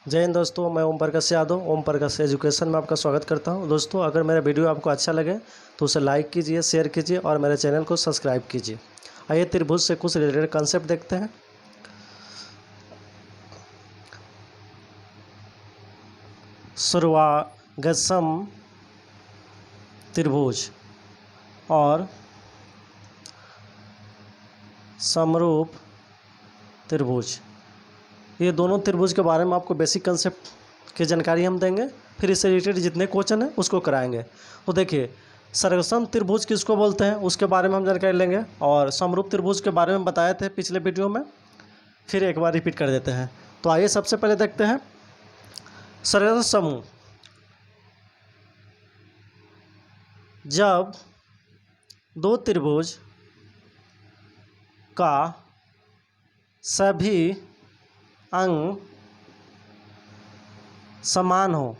जय हिंद दोस्तों, मैं ओम प्रकाश यादव ओम प्रकाश एजुकेशन में आपका स्वागत करता हूं। दोस्तों, अगर मेरा वीडियो आपको अच्छा लगे तो उसे लाइक कीजिए, शेयर कीजिए और मेरे चैनल को सब्सक्राइब कीजिए। आइए त्रिभुज से कुछ रिलेटेड कॉन्सेप्ट देखते हैं। सर्वागसम त्रिभुज और समरूप त्रिभुज, ये दोनों त्रिभुज के बारे में आपको बेसिक कंसेप्ट की जानकारी हम देंगे। फिर इससे रिलेटेड जितने क्वेश्चन हैं उसको कराएंगे। तो देखिए, सर्वसम त्रिभुज किसको बोलते हैं उसके बारे में हम जानकारी लेंगे, और समरूप त्रिभुज के बारे में बताए थे पिछले वीडियो में, फिर एक बार रिपीट कर देते हैं। तो आइए सबसे पहले देखते हैं सर्वसम समूह। जब दो त्रिभुज का सभी अंग समान हो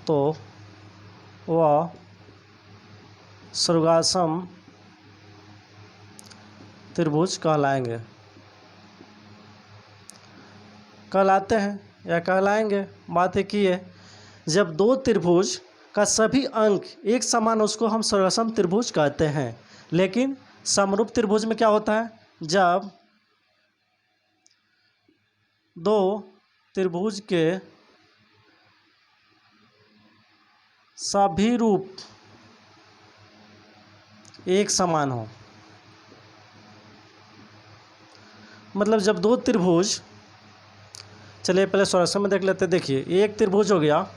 तो वह सर्वसम त्रिभुज कहलाते हैं या कहलाएंगे। बात एक ही है, जब दो त्रिभुज का सभी अंक एक समान, उसको हम सर्वसम त्रिभुज कहते हैं। लेकिन समरूप त्रिभुज में क्या होता है, जब दो त्रिभुज के सभी रूप एक समान हो, मतलब जब दो त्रिभुज, चलिए पहले सर्वसम में देख लेते हैं। देखिए, एक त्रिभुज हो गया,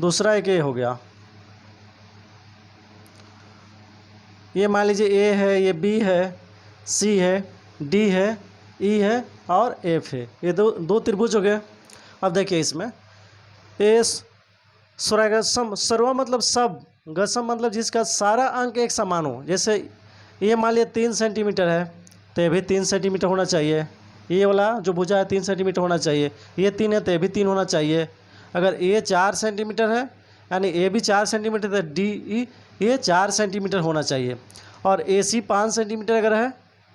दूसरा एक ए हो गया। ये मान लीजिए ए है, ये बी है, सी है, डी है, ई है और एफ है। ये दो त्रिभुज हो गए। अब देखिए इसमें ए सर्वसम, सर्व मतलब सब, गसम मतलब जिसका सारा अंक एक समान हो। जैसे ये मान लिया 3 सेंटीमीटर है तो ये भी 3 सेंटीमीटर होना चाहिए। ये वाला जो भुजा है 3 सेंटीमीटर होना चाहिए। ये 3 है तो ये भी 3 होना चाहिए। अगर ये 4 सेंटीमीटर है यानी ए भी 4 सेंटीमीटर है, डी ई ये 4 सेंटीमीटर होना चाहिए। और ए सी 5 सेंटीमीटर अगर है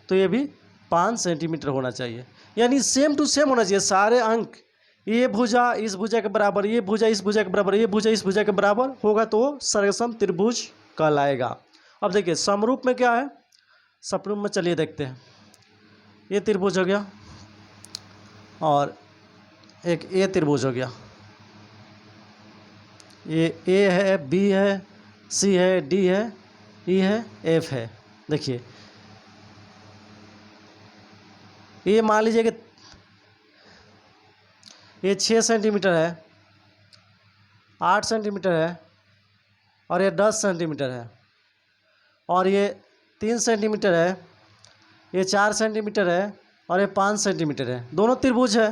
तो ये भी 5 सेंटीमीटर होना चाहिए। यानी सेम टू सेम होना चाहिए सारे अंक। ये भुजा इस भुजा के बराबर, ये भुजा इस भुजा के बराबर, ये भुजा इस भुजा के बराबर होगा तो सर्वसम त्रिभुज कहलाएगा। अब देखिए समरूप में क्या है, समरूप में चलिए देखते हैं। ये त्रिभुज हो गया और एक ए त्रिभुज हो गया। ये ए है, बी है, सी है, डी है, ई है, एफ है। देखिए ये मान लीजिए कि ये 6 सेंटीमीटर है, 8 सेंटीमीटर है और ये 10 सेंटीमीटर है, और ये 3 सेंटीमीटर है, ये 4 सेंटीमीटर है और ये 5 सेंटीमीटर है। दोनों त्रिभुज है।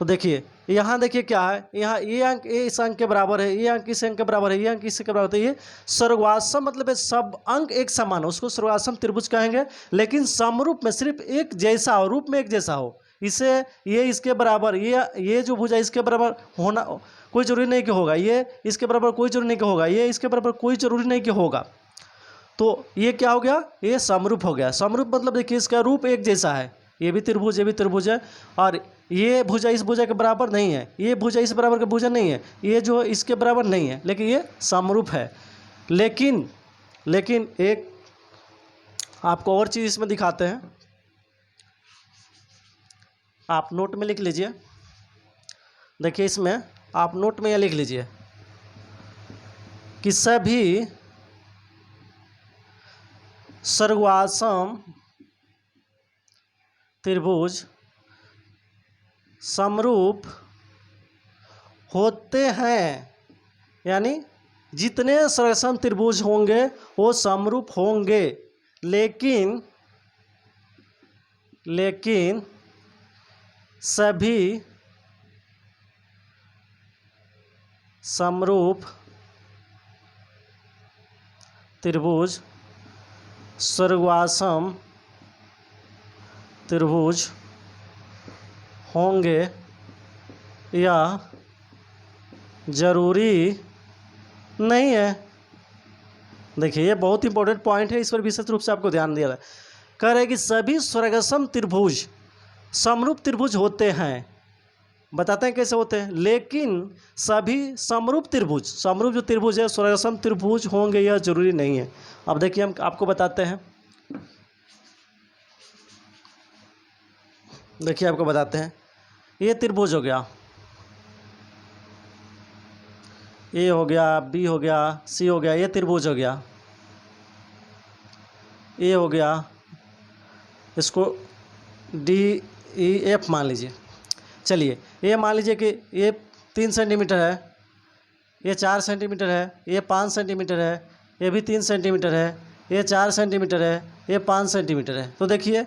तो देखिए यहाँ देखिए क्या है, यहाँ ये अंक इस अंक के बराबर है, ये अंक इस अंक के बराबर है, ये अंक इसके बराबर है। तो ये सर्वसम मतलब सब अंक एक समान हो, उसको सर्वसम त्रिभुज कहेंगे। लेकिन समरूप में सिर्फ एक जैसा हो, रूप में एक जैसा हो। इसे ये इसके बराबर, ये जो भुजा इसके बराबर होना कोई जरूरी नहीं कि होगा, ये इसके बराबर कोई जरूरी नहीं कि होगा, ये इसके बराबर कोई जरूरी नहीं कि होगा। तो ये क्या हो गया, ये समरूप हो गया। समरूप मतलब देखिए इसका रूप एक जैसा है, ये भी त्रिभुज, ये भी त्रिभुज है, और ये भुजा इस भुजा के बराबर नहीं है, ये भुजा इस बराबर का भुजा नहीं है, ये जो इसके बराबर नहीं है, लेकिन ये समरूप है। लेकिन एक आपको और चीज़ इसमें दिखाते हैं, आप नोट में लिख लीजिए। देखिए इसमें आप नोट में यह लिख लीजिए कि सभी सर्वसम त्रिभुज समरूप होते हैं, यानी जितने सर्वसम त्रिभुज होंगे वो समरूप होंगे। लेकिन सभी समरूप त्रिभुज सर्वसम त्रिभुज होंगे यह जरूरी नहीं है। देखिए ये बहुत इंपॉर्टेंट पॉइंट है, इस पर विशेष रूप से आपको ध्यान दिया है। कह रहे हैं कि सभी स्वर्गसम त्रिभुज समरूप त्रिभुज होते हैं, बताते हैं कैसे होते हैं, लेकिन सभी समरूप त्रिभुज, समरूप जो त्रिभुज है स्वर्गसम त्रिभुज होंगे यह जरूरी नहीं है। अब देखिए हम आपको बताते हैं, देखिए आपको बताते हैं, ये त्रिभुज हो गया, ए हो गया, बी हो गया, सी हो गया, ये त्रिभुज हो गया, ए हो गया, इसको डी ई एफ मान लीजिए। चलिए ये मान लीजिए कि ये 3 सेंटीमीटर है, ये 4 सेंटीमीटर है, ये 5 सेंटीमीटर है, ये भी 3 सेंटीमीटर है, ये 4 सेंटीमीटर है, ये 5 सेंटीमीटर है। तो देखिए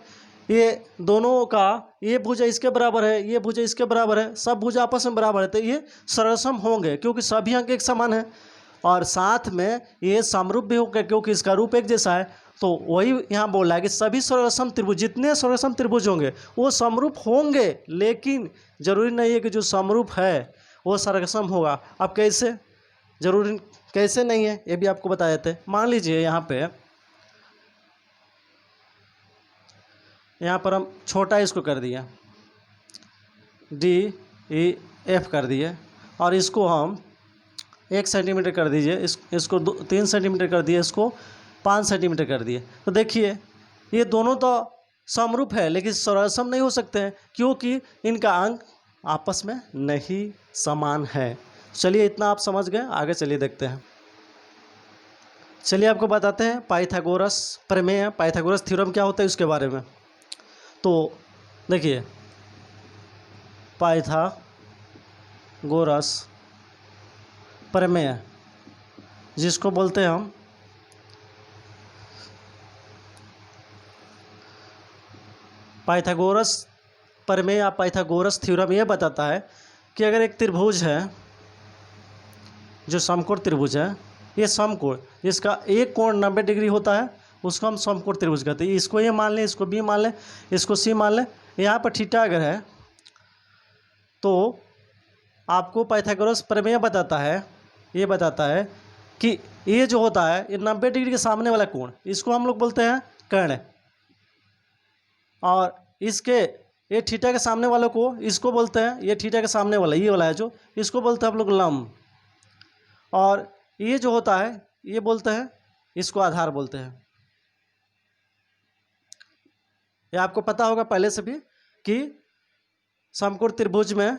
ये दोनों का ये भुजा इसके बराबर है, ये भुजा इसके बराबर है, सब भुजा आपस में बराबर है, तो ये सर्वसम होंगे क्योंकि सभी अंक एक समान है, और साथ में ये समरूप भी होंगे क्योंकि इसका रूप एक जैसा है। तो वही यहाँ बोल रहा है कि सभी सर्वसम त्रिभुज, जितने सर्वसम त्रिभुज होंगे वो समरूप होंगे, लेकिन जरूरी नहीं है कि जो समरूप है वो सर्वसम होगा। अब कैसे, जरूरी कैसे नहीं है ये भी आपको बता देते हैं। मान लीजिए यहाँ पर हम छोटा इसको कर दिया, डी ई एफ कर दिए, और इसको हम 1 सेंटीमीटर कर दीजिए, इसको 3 सेंटीमीटर कर दिए, इसको 5 सेंटीमीटर कर दिए। तो देखिए ये दोनों तो समरूप है लेकिन सर्वसम नहीं हो सकते हैं क्योंकि इनका अंक आपस में नहीं समान है। चलिए इतना आप समझ गए, आगे चलिए देखते हैं। चलिए आपको बताते हैं पाइथागोरस प्रमेय, पाइथागोरस थ्योरम क्या होता है उसके बारे में। तो देखिए पाइथागोरस प्रमेय जिसको बोलते हैं हम पाइथागोरस प्रमेय या पाइथागोरस थ्योरम, यह बताता है कि अगर एक त्रिभुज है जो समकोण त्रिभुज है, ये समकोण जिसका एक कोण 90 डिग्री होता है उसको हम समकोण त्रिभुज कहते हैं। इसको ये मान लें, इसको बी मान लें, इसको सी मान लें, यहाँ पर थीटा अगर है तो आपको पाइथागोरस प्रमेय बताता है, ये बताता है कि ये जो होता है ये 90 डिग्री के सामने वाला कोण, इसको हम लोग बोलते हैं कर्ण, और इसके ये थीटा के सामने वाले को इसको बोलते हैं, ये थीटा के सामने वाला ये वाला है जो, इसको बोलते हैं हम लोग लंब, और ये जो होता है ये बोलते हैं, इसको आधार बोलते हैं। ये आपको पता होगा पहले से भी कि समकोण त्रिभुज में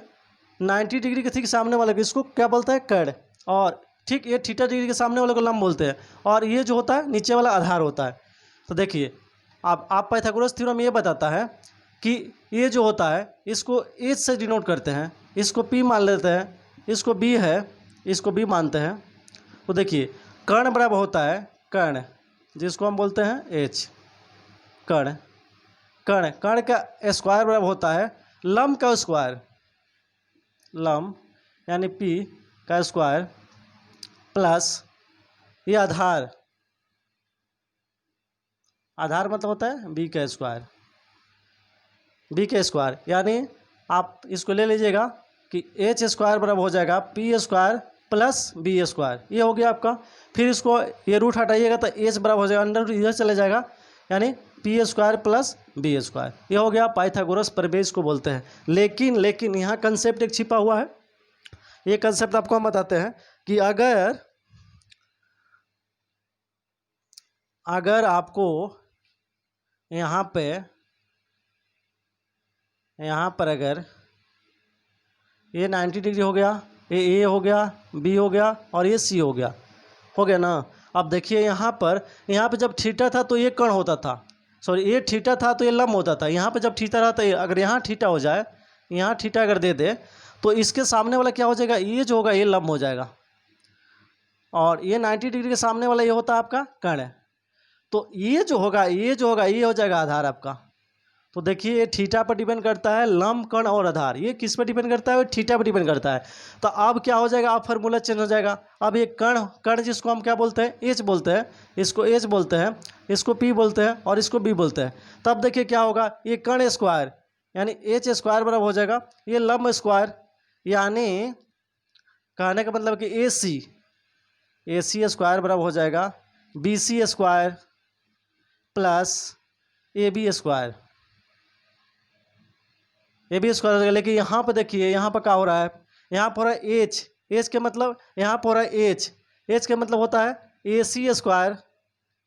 90 डिग्री के ठीक सामने वाले को इसको क्या बोलता है कर्ण, और ठीक ये थीटा डिग्री के सामने वाले को लंब बोलते हैं, और ये जो होता है नीचे वाला आधार होता है। तो देखिए अब आप पाइथागोरस थ्योरम ये बताता है कि ये जो होता है इसको एच से डिनोट करते हैं, इसको पी मान लेते हैं, इसको बी है, इसको बी मानते हैं। तो देखिए कर्ण बराबर होता है कर्ण, जिसको हम बोलते हैं एच, कर्ण, कर्ण कर्ण का स्क्वायर बराबर होता है लंब का स्क्वायर, लंब यानी पी का स्क्वायर प्लस ये आधार, आधार मतलब होता है बी का स्क्वायर, बी का स्क्वायर यानी आप इसको ले लीजिएगा कि एच स्क्वायर बराबर हो जाएगा P square plus B square, ये हो गया आपका। फिर इसको ये रूट हटाइएगा तो एच बराबर हो जाएगा, अंडर रूट इधर चले जाएगा, यानी P square plus B square, ये हो गया पाइथागोरस प्रमेय को बोलते हैं। लेकिन यहाँ कंसेप्ट एक छिपा हुआ है, ये कंसेप्ट आपको हम बताते हैं कि अगर आपको यहाँ पर अगर ये 90 डिग्री हो गया, ये ए हो गया, बी हो गया और ये सी हो गया ना। अब देखिए यहाँ पे जब थीटा था तो ये कर्ण होता था, सॉरी ये थीटा था तो ये लंब होता था। यहाँ पे जब थीटा रहा तो अगर यहाँ थीटा हो जाए, यहाँ थीटा अगर दे दे तो इसके सामने वाला क्या हो जाएगा, ये जो होगा ये लंब हो जाएगा, और ये 90 डिग्री के सामने वाला ये होता है आपका कर्ण। तो ये जो होगा ये हो जाएगा आधार आपका। तो देखिए ये थीटा पर डिपेंड करता है, लंब कर्ण और आधार, ये किस पर डिपेंड करता है, थीटा पर डिपेंड करता है। तो अब क्या हो जाएगा, अब फार्मूला चेंज हो जाएगा। अब ये कर्ण जिसको हम क्या बोलते हैं, एच बोलते हैं, इसको एच बोलते हैं, इसको पी बोलते हैं और इसको बी बोलते हैं। तब देखिए क्या होगा, ये कर्ण स्क्वायर यानी एच स्क्वायर बराबर हो जाएगा ये लंब स्क्वायर, यानी कहने का मतलब कि ए सी स्क्वायर बराबर हो जाएगा BC square plus AB square. AB square हो गया। लेकिन यहाँ पर देखिए, यहाँ पर क्या हो रहा है, यहाँ पर हो रहा है H, H के मतलब यहाँ पर हो रहा है H, H के मतलब होता है AC स्क्वायर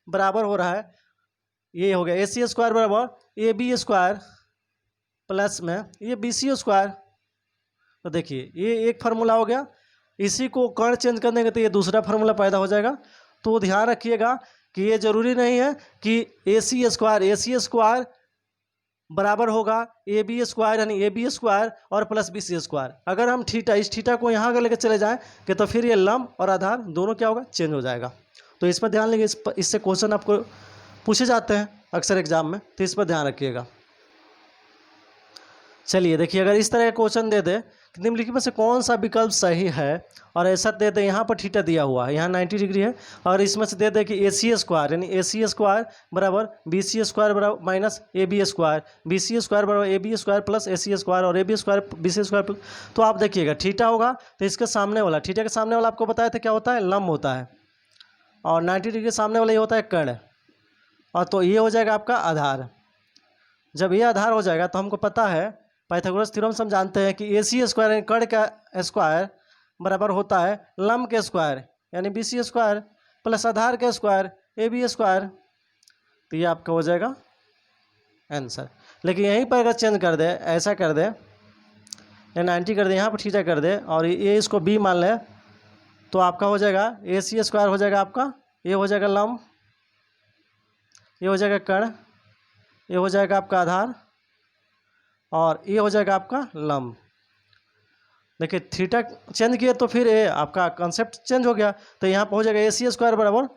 बराबर हो रहा है, ये हो गया AC स्क्वायर बराबर AB स्क्वायर प्लस में ये BC स्क्वायर। तो देखिए ये एक फार्मूला हो गया, इसी को कर्ण चेंज करने के तो ये दूसरा फार्मूला पैदा हो जाएगा। तो ध्यान रखिएगा कि ये जरूरी नहीं है कि AC स्क्वायर बराबर होगा AB स्क्वायर, यानी AB स्क्वायर और प्लस BC स्क्वायर। अगर हम इस थीटा को यहाँ अगर लेकर चले जाएं कि तो फिर ये लंब और आधार दोनों क्या होगा, चेंज हो जाएगा। तो इस पर ध्यान लेंगे, इससे क्वेश्चन आपको पूछे जाते हैं अक्सर एग्जाम में, तो इस पर ध्यान रखिएगा। चलिए देखिए, अगर इस तरह का क्वेश्चन दे दे कि निम्नलिखित में से कौन सा विकल्प सही है, और ऐसा दे दे यहाँ पर थीटा दिया हुआ है, यहाँ 90 डिग्री है, और इसमें से दे दे कि AC स्क्वायर यानी AC स्क्वायर बराबर BC स्क्वायर बराबर minus AB square, BC square बराबर AB square plus AC square और AB स्क्वायर BC स्क्वायर। तो आप देखिएगा थीटा होगा तो इसके सामने वाला, थीटा के सामने वाला आपको बताया था क्या होता है, लंब होता है, और 90 डिग्री के सामने वाला ये होता है कर्ण, और तो ये हो जाएगा आपका आधार। जब ये आधार हो जाएगा तो हमको पता है पाइथागोरस थ्योरम से हम जानते हैं कि AC स्क्वायर यानी कर्ण का स्क्वायर बराबर होता है लंब के स्क्वायर यानी BC स्क्वायर प्लस आधार के स्क्वायर AB स्क्वायर। तो ये आपका हो जाएगा आंसर। लेकिन यहीं पर अगर चेंज कर दे, ऐसा कर दे, या 90 कर दे, यहाँ पर थीटा कर दे और ये इसको B मान ले, तो आपका हो जाएगा AC स्क्वायर हो जाएगा आपका, ये हो जाएगा लंब, ये हो जाएगा कर्ण, ये हो जाएगा आपका आधार, और ये हो जाएगा आपका लंब। देखिए थीटा चेंज किए तो फिर ये आपका कॉन्सेप्ट चेंज हो गया। तो यहाँ पर हो जाएगा AC स्क्वायर बराबर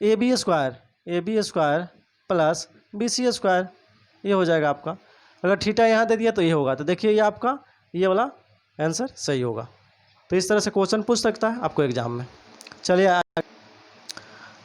AB square plus BC square, ये हो जाएगा आपका। अगर थीटा यहाँ दे दिया तो ये होगा। तो देखिए ये आपका ये वाला आंसर सही होगा। तो इस तरह से क्वेश्चन पूछ सकता है आपको एग्जाम में।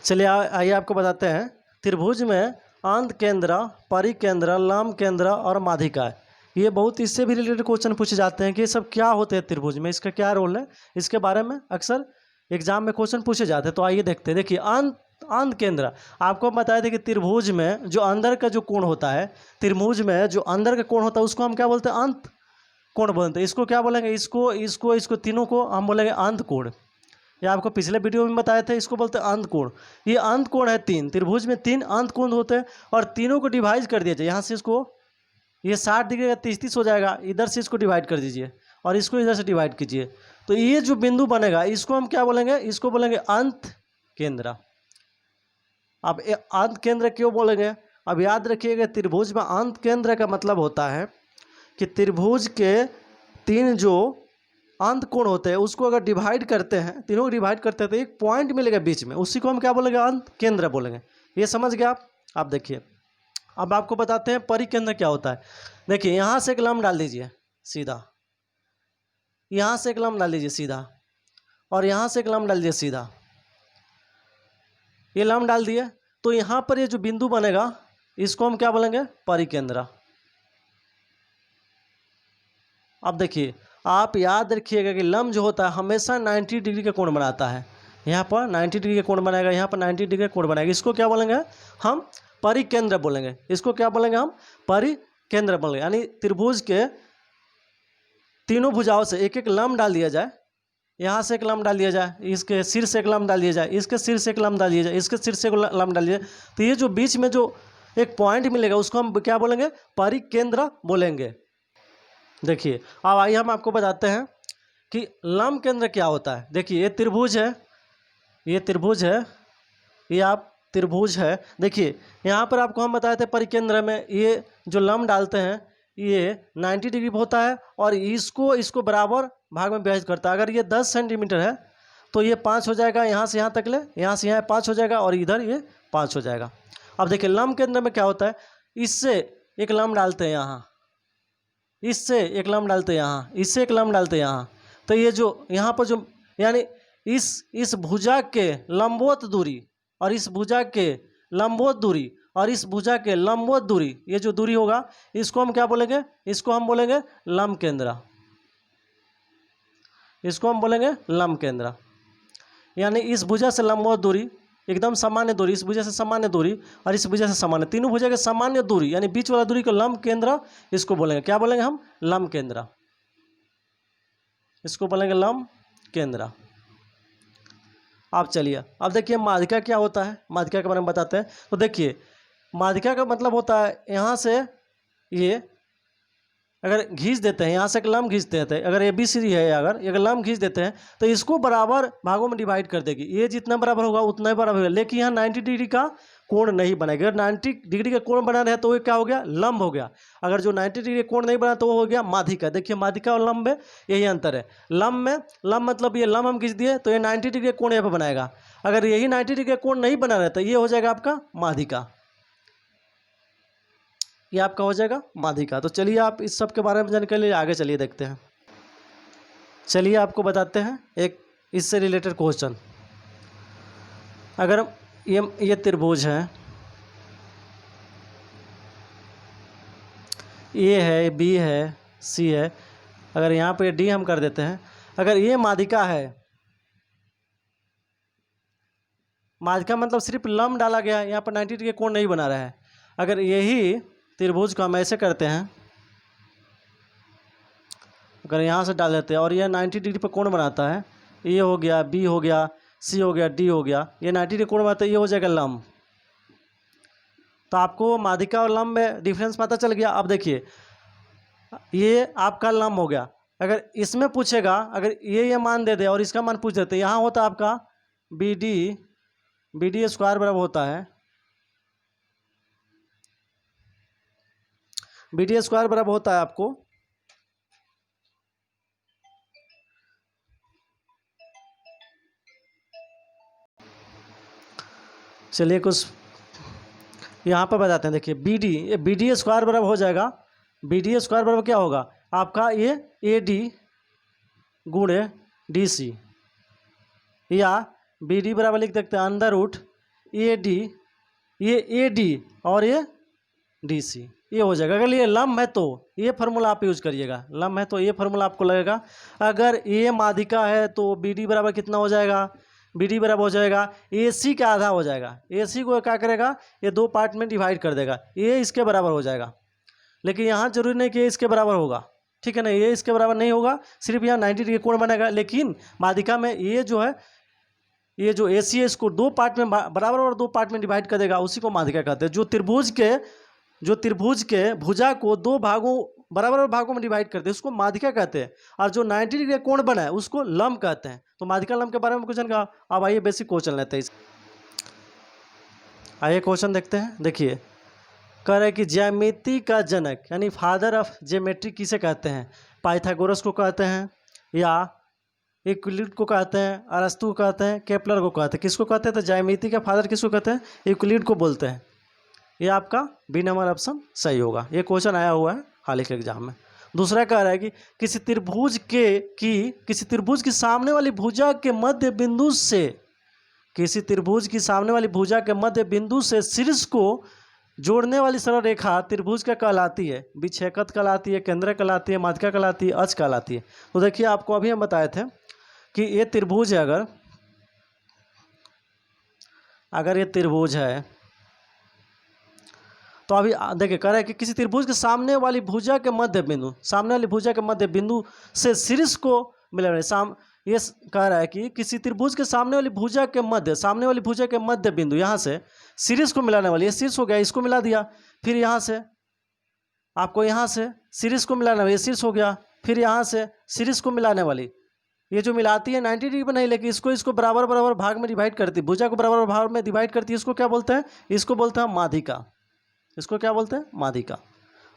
चलिए आइए आपको बताते हैं, त्रिभुज में अंत केंद्र, परिकेंद्र, लंब केंद्र और माध्यिका, ये बहुत इससे भी रिलेटेड क्वेश्चन पूछे जाते हैं कि ये सब क्या होते हैं त्रिभुज में, इसका क्या रोल है, इसके बारे में अक्सर एग्जाम में क्वेश्चन पूछे जाते हैं। तो आइए देखते हैं। देखिए अंत केंद्र, आपको बताया था कि त्रिभुज में जो अंदर का जो कोण होता है, त्रिभुज में जो अंदर का कोण होता है उसको हम क्या बोलते हैं, अंत कोण बोलते हैं। इसको क्या बोलेंगे, इसको तीनों को हम बोलेंगे अंत कोण। ये आपको पिछले वीडियो में बताए थे, इसको बोलते हैं अंत कोण। ये अंत कोण है तीन, त्रिभुज में तीन अंत कोण होते हैं और तीनों को डिवाइड कर दिया जाए। यहाँ से इसको ये 60 डिग्री का 30 हो जाएगा, इधर से इसको डिवाइड कर दीजिए और इसको इधर से डिवाइड कीजिए, तो ये जो बिंदु बनेगा इसको हम क्या बोलेंगे, इसको बोलेंगे अंत केंद्र। अब अंत केंद्र क्यों बोलेंगे, अब याद रखिएगा त्रिभुज में अंत केंद्र का मतलब होता है कि त्रिभुज के तीन जो अंत कोण होते हैं उसको अगर डिवाइड करते हैं, तीनों को डिवाइड करते हैं तो एक पॉइंट मिलेगा बीच में, उसी को हम क्या बोलेंगे, अंत केंद्र बोलेंगे। ये समझ गए आप। आप देखिए अब आपको बताते हैं परिकेंद्र क्या होता है। देखिए यहाँ से एक लंब डाल दीजिए सीधा, यहाँ से एक लंब डाल दीजिए सीधा, और यहाँ से एक लंब डाल दीजिए सीधा। ये लंब डाल दिए तो यहाँ पर ये जो बिंदु बनेगा इसको हम क्या बोलेंगे, परिकेंद्र। अब देखिए आप याद रखिएगा कि लंब जो होता है हमेशा 90 डिग्री का कोण बनाता है। यहाँ पर 90 डिग्री का कोण बनाएगा, यहाँ पर 90 डिग्री का कोण बनाएगा। इसको क्या बोलेंगे हम, परिकेंद्र बोलेंगे। इसको क्या बोलेंगे हम, परिकेंद्र बोलेंगे। यानी त्रिभुज के तीनों भुजाओं से एक एक लंब डाल दिया जाए, यहाँ से एक लंब डाल दिया जाए, इसके सिर से एक लंब डाल दिया जाए, इसके सिर से एक लंब डाल दिया जाए, इसके सिर से एक लंब डाल दिया जाए, तो ये जो बीच में जो एक पॉइंट मिलेगा उसको हम क्या बोलेंगे, परिकेंद्र बोलेंगे। देखिए अब आइए हम आपको बताते हैं कि लंब केंद्र क्या होता है। देखिए ये त्रिभुज है, ये त्रिभुज है, ये आप त्रिभुज है। देखिए यहाँ पर आपको हम बताए थे परिकेंद्र में ये जो लंब डालते हैं ये 90 डिग्री होता है और इसको बराबर भाग में विभाजित करता है। अगर ये 10 सेंटीमीटर है तो ये 5 हो जाएगा, यहाँ से यहाँ तक ले, यहाँ से यहाँ 5 हो जाएगा और इधर ये 5 हो जाएगा। अब देखिए लंब केंद्र में क्या होता है, इससे एक लंब डालते हैं यहाँ, इससे एक लंब डालते हैं यहाँ, इससे एक लंब डालते हैं यहाँ, तो ये जो यहाँ पर जो यानी इस भुजा के लंबवत दूरी और इस भुजा के लंबवत दूरी और इस भुजा के लंबवत दूरी, ये जो दूरी होगा इसको हम क्या बोलेंगे, इसको हम बोलेंगे लंब केंद्र। इसको हम बोलेंगे लंब केंद्र। यानी इस भुजा से लंबवत दूरी, एकदम सामान्य दूरी, इस भुजा से सामान्य दूरी और इस भुजा से सामान्य, तीनों भुजा के सामान्य दूरी यानी बीच वाला दूरी को लंब केंद्र इसको बोलेंगे। क्या बोलेंगे हम? लंब केंद्र। इसको बोलेंगे लंब केंद्र। अब चलिए, अब देखिए माध्यिका क्या होता है, माध्यिका के बारे में बताते हैं। तो देखिए माध्यिका का मतलब होता है यहाँ से ये अगर खींच देते हैं, यहाँ से एक लंब खींचते हैं, अगर ए बी सी है, अगर लंब खींच देते हैं तो इसको बराबर भागों में डिवाइड कर देगी। ये जितना बराबर होगा उतना ही बराबर होगा, लेकिन यहाँ 90 डिग्री का कोण नहीं बनेगा। अगर 90 डिग्री का कोण बना रहे तो ये क्या हो गया? लंब हो गया। अगर जो 90 डिग्री कोण नहीं बना तो वो हो गया माध्यिका। देखिए माध्यिका और लंब में यही अंतर है। लंब में, लंब मतलब ये लंब हम खींच दिए तो ये 90 डिग्री कोण यहाँ पर बनाएगा। अगर यही 90 डिग्री कोण नहीं बना रहे तो ये हो जाएगा आपका माध्यिका, ये आपका हो जाएगा माध्यिका। तो चलिए आप इस सब के बारे में जानने के लिए आगे चलिए देखते हैं। चलिए आपको बताते हैं एक इससे रिलेटेड क्वेश्चन। अगर ये त्रिभुज है, ए है, बी है, सी है, अगर यहाँ पे डी हम कर देते हैं, अगर ये माध्यिका है, माध्यिका मतलब सिर्फ लंब डाला गया है, यहाँ पर 90 डिग्री कोण नहीं बना रहा है। अगर यही त्रिभुज को हम ऐसे करते हैं, अगर यहाँ से डाल देते हैं और यह 90 डिग्री पर कोण बनाता है, ये हो गया, बी हो गया, सी हो गया, डी हो गया, ये 90 डिग्री कोण बनाता है, ये हो जाएगा लंब। तो आपको माध्यिका और लंब में डिफरेंस पता चल गया। अब देखिए ये आपका लंब हो गया। अगर इसमें पूछेगा, अगर ये मान दे दे और इसका मान पूछ देते, यहाँ होता आपका बी डी स्क्वायर बराबर होता है, बी डी स्क्वायर बराबर होता है आपको चलिए कुछ यहाँ पर बताते हैं। देखिए बी डी स्क्वायर बराबर हो जाएगा, बी डी स्क्वायर बराबर क्या होगा आपका? ये ए डी गुणे डी सी, या बी डी बराबर लिख सकते हैं अंडर रूट ए डी, ये ए डी और ये डी सी, ये हो जाएगा। अगर ये लंब है तो ये फार्मूला आप यूज करिएगा, लंब है तो ये फार्मूला आपको लगेगा। अगर ये माध्यिका है तो बी डी बराबर कितना हो जाएगा? बी डी बराबर हो जाएगा ए सी का आधा हो जाएगा। ए सी को क्या करेगा? ये दो पार्ट में डिवाइड कर देगा, ये इसके बराबर हो जाएगा। लेकिन यहाँ जरूरी नहीं कि ये इसके बराबर होगा, ठीक है ना, ये इसके बराबर नहीं होगा, सिर्फ यहाँ 90 डिग्री कोण बनेगा। लेकिन माध्यिका में ये जो है, ये जो ए सी है इसको दो पार्ट में बराबर और दो पार्ट में डिवाइड कर देगा, उसी को माध्यिका कहते हैं। जो त्रिभुज के भुजा को दो भागों बराबर भागों में डिवाइड करते हैं उसको माध्यिका कहते हैं, और जो 90 डिग्री कोण बना है उसको लंब कहते हैं। तो माध्यिका लंब के बारे में क्वेश्चन का अब आइए बेसिक क्वेश्चन लेते हैं। आइए क्वेश्चन देखते हैं। देखिए कह रहे हैं कि ज्यामिति का जनक यानी फादर ऑफ ज्योमेट्री किसे कहते हैं? पाइथागोरस को कहते हैं, या यूक्लिड को कहते हैं, अरस्तु को कहते हैं, केपलर को कहते हैं। किसको कहते हैं? तो ज्यामिति का फादर किसको कहते हैं? यूक्लिड को बोलते हैं। ये आपका बी नंबर ऑप्शन सही होगा। ये क्वेश्चन आया हुआ है हाल ही के एग्जाम में। दूसरा कह रहा है कि किसी त्रिभुज की सामने वाली भुजा के मध्य बिंदु से, किसी त्रिभुज की सामने वाली भुजा के मध्य बिंदु से शीर्ष को जोड़ने वाली सरल रेखा त्रिभुज क्या कहलाती है? विच्छेदक कहलाती है, केंद्रक कहलाती है, माध्यिका कहलाती है, अक्ष कहलाती है। तो देखिए आपको अभी हम बताए थे कि ये त्रिभुज है, अगर ये त्रिभुज है तो अभी देखिए कह रहा है कि किसी त्रिभुज के सामने वाली भुजा के मध्य बिंदु, सामने वाली भुजा के मध्य बिंदु से शीर्ष को मिलाने, ये कह रहा है कि किसी त्रिभुज के सामने वाली भुजा के मध्य बिंदु यहाँ से शीर्ष को मिलाने वाली, ये शीर्ष हो गया, इसको मिला दिया। फिर यहाँ से आपको यहाँ से शीर्ष को मिलाने वाली, ये शीर्ष हो गया। फिर यहाँ से शीर्ष को मिलाने वाली, ये जो मिलाती है 90 डिग्री पर नहीं, लेकिन इसको बराबर बराबर भाग में डिवाइड करती है, भुजा को बराबर भाग में डिवाइड करती है। इसको क्या बोलते हैं? इसको बोलते हैं माध्यिका। इसको क्या बोलते हैं? माध्यिका।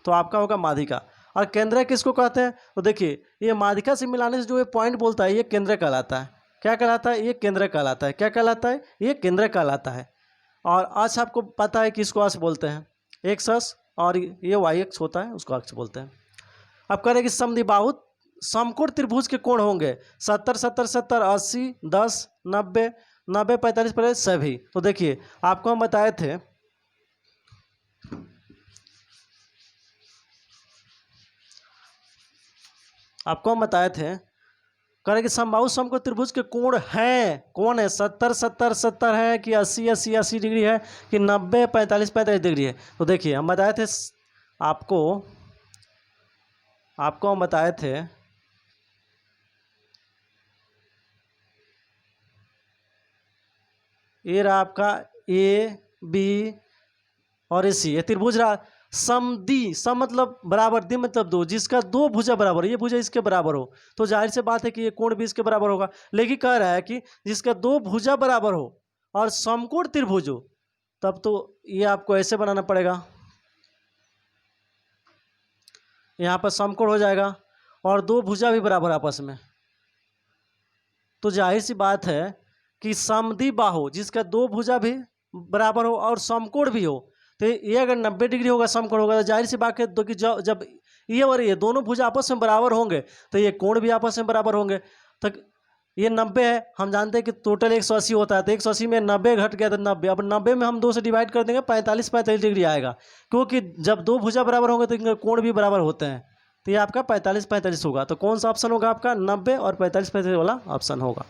तो आपका होगा माध्यिका। और केंद्रक किसको कहते हैं? तो देखिए ये माध्यिका से मिलाने से जो ये पॉइंट बोलता है ये केंद्रक कहलाता है। क्या कहलाता है? ये केंद्रक कहलाता है। क्या कहलाता है? ये केंद्रक कहलाता है। और अक्ष आपको पता है किसको अक्ष बोलते हैं? एक्स अक्ष, और ये वाई अक्ष होता है, उसको अक्ष बोलते हैं। अब कह रहे हैं कि समद्विबाहु समकोण त्रिभुज के कोण होंगे 70 70 70 80 10 90 90 45 पर सभी। तो देखिए आपको हम बताए थे कह रहे कि समबाहु समकोण त्रिभुज के कोण हैं, कौन है, 70 70 70 है कि 80 80 80 डिग्री है कि 90 45 45 डिग्री है। तो देखिए हम बताए थे आपको हम बताए थे ये रहा आपका ए बी और ए सी, ये त्रिभुज रहा। समदी, सम मतलब बराबर, दी मतलब दो, जिसका दो भुजा बराबर, ये भुजा इसके बराबर हो तो जाहिर से बात है कि ये कोण भी इसके बराबर होगा। लेकिन कह रहा है कि जिसका दो भुजा बराबर हो और समकोण त्रिभुज हो, तब तो ये आपको ऐसे बनाना पड़ेगा, यहाँ पर समकोण हो जाएगा और दो भुजा भी बराबर आपस में, तो जाहिर सी बात है कि समद्विबाहु जिसका दो भुजा भी बराबर हो और समकोण भी हो, तो ये अगर 90 डिग्री होगा समकोण होगा तो जाहिर सी बात है तो कि जब ये और ये दोनों भुजा आपस में बराबर होंगे तो ये कोण भी आपस में बराबर होंगे। तो ये 90 है, हम जानते हैं कि टोटल 180 होता है, तो 180 में 90 घट गया तो 90, अब 90 में हम 2 से डिवाइड कर देंगे 45 45 डिग्री आएगा, क्योंकि जब दो भुजा बराबर होंगे तो इनके कोण भी बराबर होते हैं। तो ये आपका 45 45 होगा। तो कौन सा ऑप्शन होगा आपका? 90 और 45 45 वाला ऑप्शन होगा।